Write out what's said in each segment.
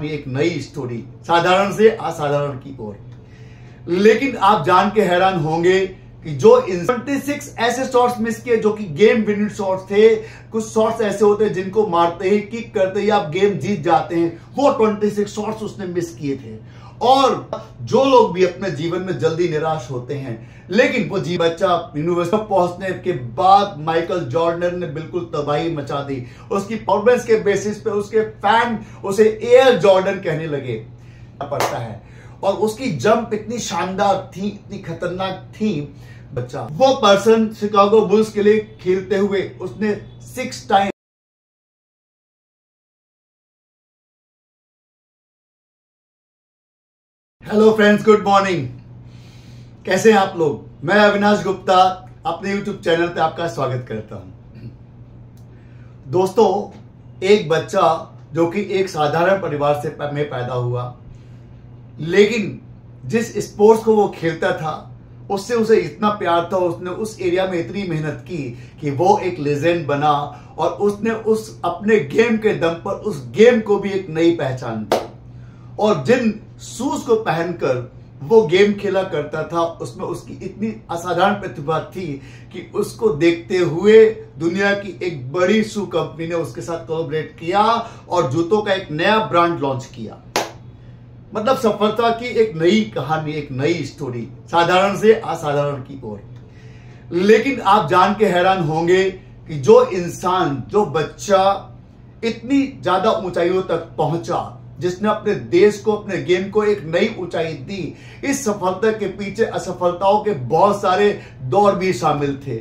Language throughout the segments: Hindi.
कहानी, एक नई स्टोरी, साधारण से असाधारण की ओर। लेकिन आप जान के हैरान होंगे कि जो 26 ऐसे शॉट्स मिस किए जो कि गेम विनिंग शॉट्स थे। कुछ शॉट्स ऐसे होते हैं जिनको मारते ही, किक करते ही आप गेम जीत जाते हैं, वो 26 शॉट्स उसने मिस किए थे। और जो लोग भी अपने जीवन में जल्दी निराश होते हैं, लेकिन वो बच्चा यूनिवर्सिटी पहुंचने के बाद माइकल जॉर्डन ने बिल्कुल तबाही मचा दी। उसकी परफॉर्मेंस के बेसिस पे उसके फैन उसे एयर जॉर्डन कहने लगे पड़ता है। और उसकी जंप इतनी शानदार थी, इतनी खतरनाक थी। बच्चा वो पर्सन शिकागो बुल्स के लिए खेलते हुए उसने 6 time. Hello friends, good morning. कैसे हैं आप लोग? मैं अविनाश गुप्ता अपने यूट्यूब चैनल पे आपका स्वागत करता हूं। दोस्तों, एक बच्चा जो कि एक साधारण परिवार से में पैदा हुआ, लेकिन जिस स्पोर्ट्स को वो खेलता था उससे उसे इतना प्यार था, उसने उस एरिया में इतनी मेहनत की कि वो एक लेजेंड बना। और उसने उस अपने गेम के दम पर उस गेम को भी एक नई पहचान दी। और जिन शूज को पहनकर वो गेम खेला करता था, उसमें उसकी इतनी असाधारण प्रतिभा थी कि उसको देखते हुए दुनिया की एक बड़ी शू कंपनी ने उसके साथ कोलैबोरेट किया और जूतों का एक नया ब्रांड लॉन्च किया। मतलब सफलता की एक नई कहानी, एक नई स्टोरी, साधारण से असाधारण की ओर। लेकिन आप जान के हैरान होंगे कि जो इंसान, जो बच्चा इतनी ज्यादा ऊंचाइयों तक पहुंचा, जिसने अपने देश को, अपने गेम को एक नई ऊंचाई दी, इस सफलता के पीछे असफलताओं के बहुत सारे दौर भी शामिल थे।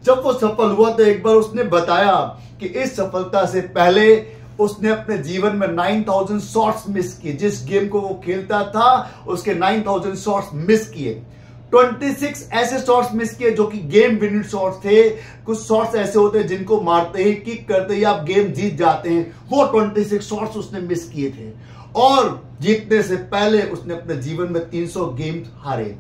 जब वो सफल हुआ तो एक बार उसने बताया कि इस सफलता से पहले उसने अपने जीवन में 9000 शॉट्स मिस किए। जिस गेम को वो खेलता था उसके 9000 शॉट्स मिस किए। 26 ऐसे शॉट्स मिस किए जो कि गेम विनिंग शॉट्स थे। कुछ शॉट्स ऐसे होते हैं जिनको मारते ही, किक करते ही आप गेम जीत जाते हैं, वो 26 शॉट्स उसने मिस किए थे। और जीतने से पहले उसने अपने जीवन में 300 गेम्स हारे।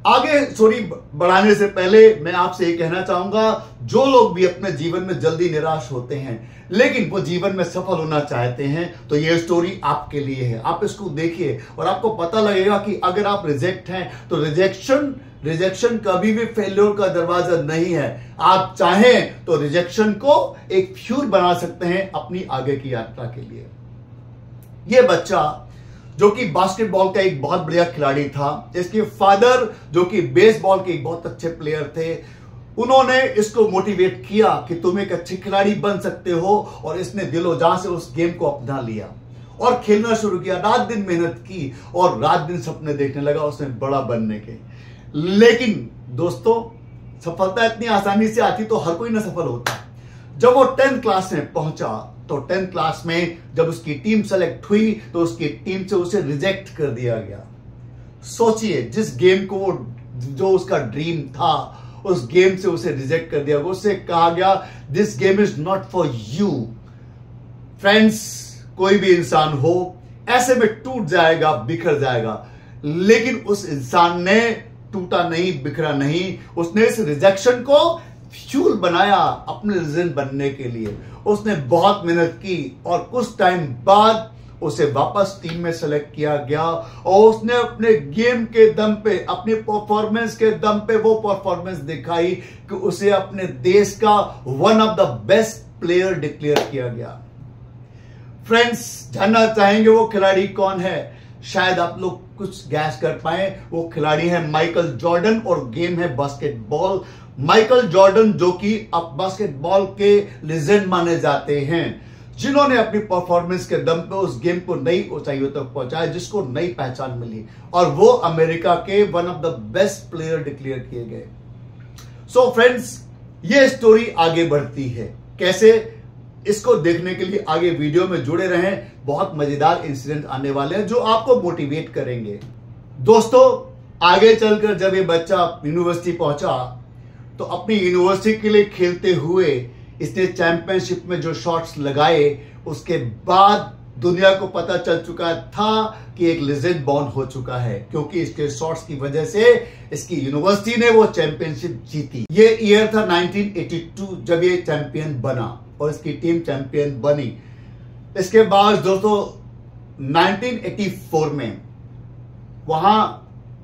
आगे स्टोरी बढ़ाने से पहले मैं आपसे ये कहना चाहूंगा, जो लोग भी अपने जीवन में जल्दी निराश होते हैं लेकिन वो जीवन में सफल होना चाहते हैं, तो ये स्टोरी आपके लिए है। आप इसको देखिए और आपको पता लगेगा कि अगर आप रिजेक्ट हैं तो रिजेक्शन कभी भी फेल्योर का दरवाजा नहीं है। आप चाहें तो रिजेक्शन को एक फ्यूल बना सकते हैं अपनी आगे की यात्रा के लिए। ये बच्चा जो कि बास्केटबॉल का एक बहुत बढ़िया खिलाड़ी था, इसके फादर जो कि बेसबॉल के एक बहुत अच्छे प्लेयर थे, उन्होंने इसको मोटिवेट किया कि तुम एक अच्छे खिलाड़ी बन सकते हो। और इसने दिलो जान से उस गेम को अपना लिया और खेलना शुरू किया। रात दिन मेहनत की और रात दिन सपने देखने लगा उसने बड़ा बनने के। लेकिन दोस्तों, सफलता इतनी आसानी से आती तो हर कोई ना सफल होता। जब वो 10th क्लास में पहुंचा तो 10th क्लास में जब उसकी टीम सेलेक्ट हुई तो उसकी टीम से उसे रिजेक्ट कर दिया गया। सोचिए, जिस गेम को जो उसका ड्रीम था, उस गेम से उसे रिजेक्ट कर दिया। उससे कहा गया this game is not for you. Friends, कोई भी इंसान हो ऐसे में टूट जाएगा, बिखर जाएगा, लेकिन उस इंसान ने टूटा नहीं, बिखरा नहीं। उसने इस रिजेक्शन को फ्यूल बनाया अपने लेजेंड बनने के लिए। उसने बहुत मेहनत की और कुछ टाइम बाद उसे वापस टीम में सेलेक्ट किया गया। और उसने अपने गेम के दम पे, अपनी परफॉर्मेंस के दम पे वो परफॉर्मेंस दिखाई कि उसे अपने देश का one of the best player declare किया गया। फ्रेंड्स, जानना चाहेंगे वो खिलाड़ी कौन है? शायद आप लोग कुछ गैस कर पाए। वो खिलाड़ी है माइकल जॉर्डन और गेम है बास्केटबॉल। माइकल जॉर्डन जो कि अब बास्केटबॉल के लेजेंड माने जाते हैं, जिन्होंने अपनी परफॉर्मेंस के दम पे उस गेम को नई ऊंचाइयों तक पहुंचाया, जिसको नई पहचान मिली। और वो अमेरिका के one of the best player declare किए गए। सो फ्रेंड्स, ये स्टोरी आगे बढ़ती है कैसे, इसको देखने के लिए आगे वीडियो में जुड़े रहें। बहुत मजेदार इंसिडेंट आने वाले हैं जो आपको मोटिवेट करेंगे। दोस्तों, आगे चलकर जब ये बच्चा यूनिवर्सिटी पहुंचा तो अपनी यूनिवर्सिटी के लिए खेलते हुए इसने चैंपियनशिप में जो शॉट्स लगाए, उसके बाद दुनिया को पता चल चुका था कि एक लेजेंड बॉर्न हो चुका है, क्योंकि इसके शॉट्स की वजह से इसकी यूनिवर्सिटी ने वो चैंपियनशिप जीती। ये ईयर था 1982 जब ये चैंपियन बना और इसकी टीम चैंपियन बनी। इसके बाद दोस्तों 1984 में वहां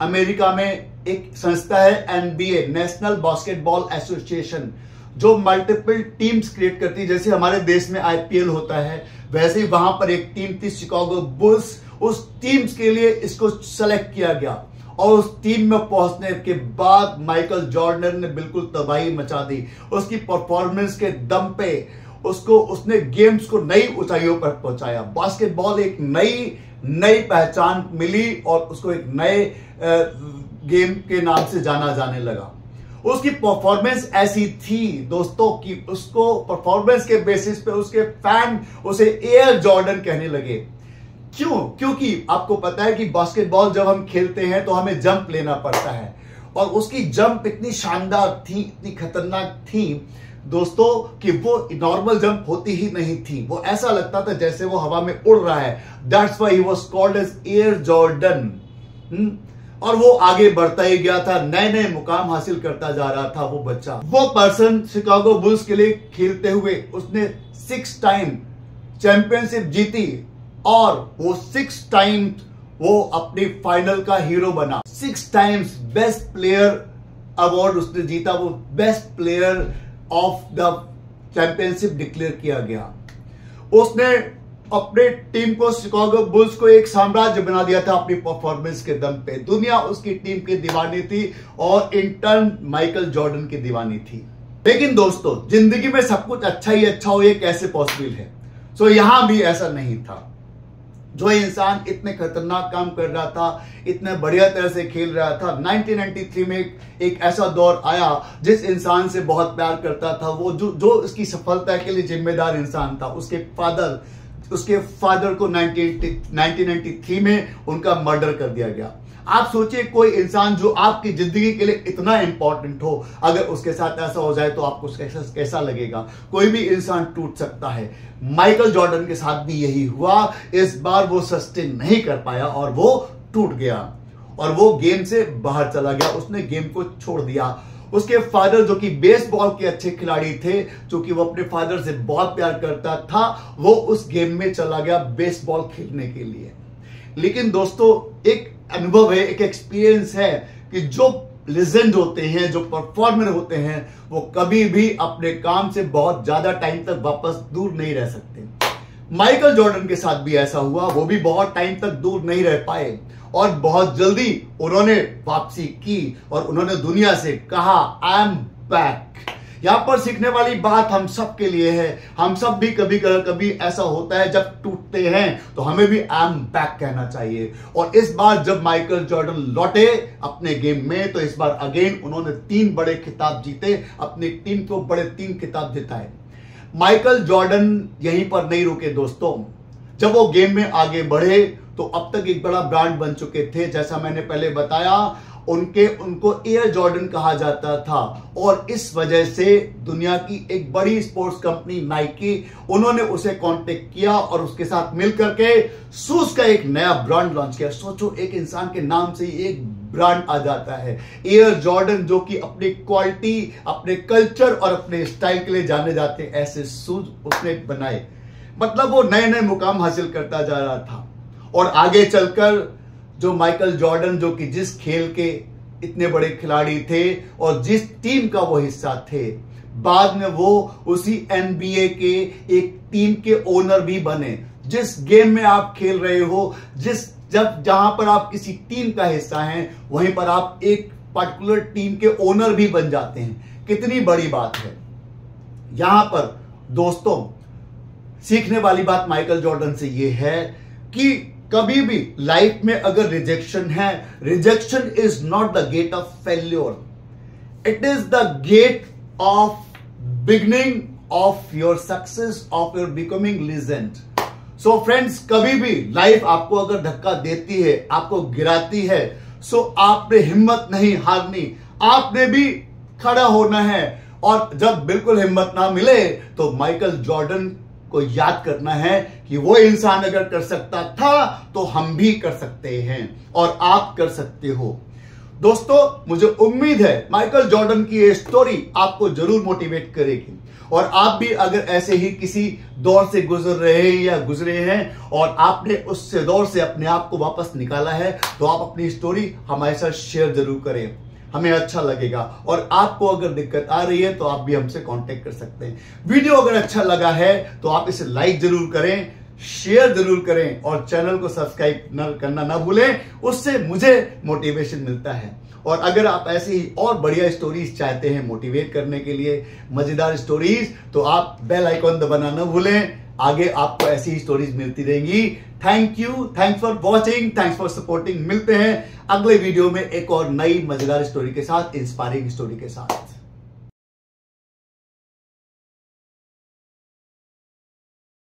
अमेरिका में एक संस्था है NBA, नेशनल बास्केटबॉल एसोसिएशन, जो मल्टीपल टीम्स क्रिएट करती है। जैसे हमारे देश में IPL होता है, वैसे ही वहां पर एक टीम थी शिकागो बुल्स। उस टीम्स के लिए इसको सेलेक्ट किया गया और उस टीम में पहुंचने के बाद माइकल जॉर्डन ने बिल्कुल तबाही मचा दी। उसकी परफॉर्मेंस के दम पे उसने गेम्स को नई ऊंचाइयों पर पहुंचाया। बास्केटबॉल एक नई पहचान मिली और उसको एक नए गेम के नाम से जाना जाने लगा। उसकी परफॉर्मेंस ऐसी थी दोस्तों कि उसको परफॉर्मेंस के बेसिस पे उसके फैन उसे एयर जॉर्डन कहने लगे। क्यों? क्योंकि आपको पता है कि बास्केटबॉल जब हम खेलते हैं तो हमें जंप लेना पड़ता है, और उसकी जंप इतनी शानदार थी, इतनी खतरनाक थी दोस्तों कि वो नॉर्मल जंप होती ही नहीं थी। वो ऐसा लगता था जैसे वो हवा में उड़ रहा है। That's why he was called as Air Jordan. और वो आगे बढ़ता ही गया था, नए नए मुकाम हासिल करता जा रहा था वो बच्चा। वो पर्सन शिकागो बुल्स के लिए खेलते हुए उसने 6 टाइम चैंपियनशिप जीती और वो 6 टाइम वो अपनी फाइनल का हीरो बना। 6 टाइम्स बेस्ट प्लेयर अवार्ड उसने जीता। वो best player of the championship declare किया गया। उसने अपने टीम को, शिकागो बुल्स को एक साम्राज्य बना दिया था अपनी परफॉर्मेंस के दम पे। दुनिया उसकी टीम की दीवानी थी और इंटर्न माइकल जॉर्डन की दीवानी थी। लेकिन दोस्तों, जिंदगी में सब कुछ अच्छा ही अच्छा हो, ये कैसे पॉसिबल है? सो यहां भी ऐसा नहीं था। जो इंसान इतने खतरनाक काम कर रहा था, इतने बढ़िया तरह से खेल रहा था, 1993 में एक ऐसा दौर आया जिस इंसान से बहुत प्यार करता था, वो जो इसकी सफलता के लिए जिम्मेदार इंसान था, उसके फादर को 1993 में उनका मर्डर कर दिया गया। आप सोचिए, कोई इंसान जो आपकी जिंदगी के लिए इतना इंपॉर्टेंट हो, अगर उसके साथ ऐसा हो जाए तो आपको कैसा लगेगा? कोई भी इंसान टूट सकता है। माइकल जॉर्डन के साथ भी यही हुआ। इस बार वो सस्टेन नहीं कर पाया और वो टूट गया और वो गेम से बाहर चला गया। उसने गेम को छोड़ दिया। उसके फादर, जो कि बेसबॉल के अच्छे खिलाड़ी थे, जो कि वो अपने फादर से बहुत प्यार करता था, वो उस गेम में चला गया बेसबॉल खेलने के लिए। लेकिन दोस्तों, एक अनुभव है, एक एक्सपीरियंस है कि जो लेजेंड होते हैं, जो परफॉर्मर होते हैं, वो कभी भी अपने काम से बहुत ज्यादा टाइम तक वापस दूर नहीं रह सकते। माइकल जॉर्डन के साथ भी ऐसा हुआ। वो भी बहुत टाइम तक दूर नहीं रह पाए और बहुत जल्दी उन्होंने वापसी की और उन्होंने दुनिया से कहा, आई एम बैक। यहां पर सीखने वाली बात हम सब के लिए है। हम सब भी कभी ऐसा होता है, जब टूटते हैं तो हमें भी आई एम बैक कहना चाहिए। और इस बार जब माइकल जॉर्डन लौटे अपने गेम में, तो इस बार अगेन उन्होंने 3 बड़े खिताब जीते, अपनी टीम को बड़े 3 खिताब जिताए। माइकल जॉर्डन यहीं पर नहीं रुके दोस्तों। जब वो गेम में आगे बढ़े तो अब तक एक बड़ा ब्रांड बन चुके थे। जैसा मैंने पहले बताया, उनको एयर जॉर्डन कहा जाता था और इस वजह से दुनिया की एक बड़ी स्पोर्ट्स कंपनी नाइकी, उन्होंने उसे कांटेक्ट किया और उसके साथ मिलकर के शूज का एक नया ब्रांड लॉन्च किया। सोचो, एक इंसान के नाम से ही एक ब्रांड आ जाता है, एयर जॉर्डन, जो कि अपनी क्वालिटी, अपने कल्चर और अपने स्टाइल के लिए जाने जाते हैं। ऐसे शूज उसने बनाए। मतलब वो नए नए मुकाम हासिल करता जा रहा था। और आगे चलकर जो माइकल जॉर्डन, जो कि जिस खेल के इतने बड़े खिलाड़ी थे और जिस टीम का वो हिस्सा थे, बाद में वो उसी NBA के एक टीम के ओनर भी बने। जिस गेम में आप खेल रहे हो, जहां पर आप किसी टीम का हिस्सा हैं, वहीं पर आप एक पर्टिकुलर टीम के ओनर भी बन जाते हैं। कितनी बड़ी बात है। यहां पर दोस्तों, सीखने वाली बात माइकल जॉर्डन से ये है कि कभी भी लाइफ में अगर रिजेक्शन है, rejection is not the gate of failure, it is the gate of beginning of your success, of your becoming legend. So friends, कभी भी लाइफ आपको अगर धक्का देती है, आपको गिराती है, सो आपने हिम्मत नहीं हारनी, आपने भी खड़ा होना है। और जब बिल्कुल हिम्मत ना मिले तो माइकल जॉर्डन को याद करना है कि वो इंसान अगर कर सकता था तो हम भी कर सकते हैं और आप कर सकते हो। दोस्तों, मुझे उम्मीद है माइकल जॉर्डन की ये स्टोरी आपको जरूर मोटिवेट करेगी और आप भी अगर ऐसे ही किसी दौर से गुजर रहे हैं या गुजरे हैं और आपने उससे दौर से अपने आप को वापस निकाला है, तो आप अपनी स्टोरी हमारे साथ शेयर जरूर करें, हमें अच्छा लगेगा। और आपको अगर दिक्कत आ रही है तो आप भी हमसे कांटेक्ट कर सकते हैं। वीडियो अगर अच्छा लगा है तो आप इसे लाइक जरूर करें, शेयर जरूर करें और चैनल को सब्सक्राइब करना ना भूलें, उससे मुझे मोटिवेशन मिलता है। और अगर आप ऐसे ही और बढ़िया स्टोरीज चाहते हैं मोटिवेट करने के लिए, मजेदार स्टोरीज, तो आप बेल आइकॉन दबाना ना भूलें। आगे आपको ऐसी ही स्टोरीज मिलती रहेंगी। Thank you, thanks for watching, thanks for supporting. मिलते हैं अगले वीडियो में एक और नई मजेदार स्टोरी के साथ, इंस्पायरिंग स्टोरी के साथ।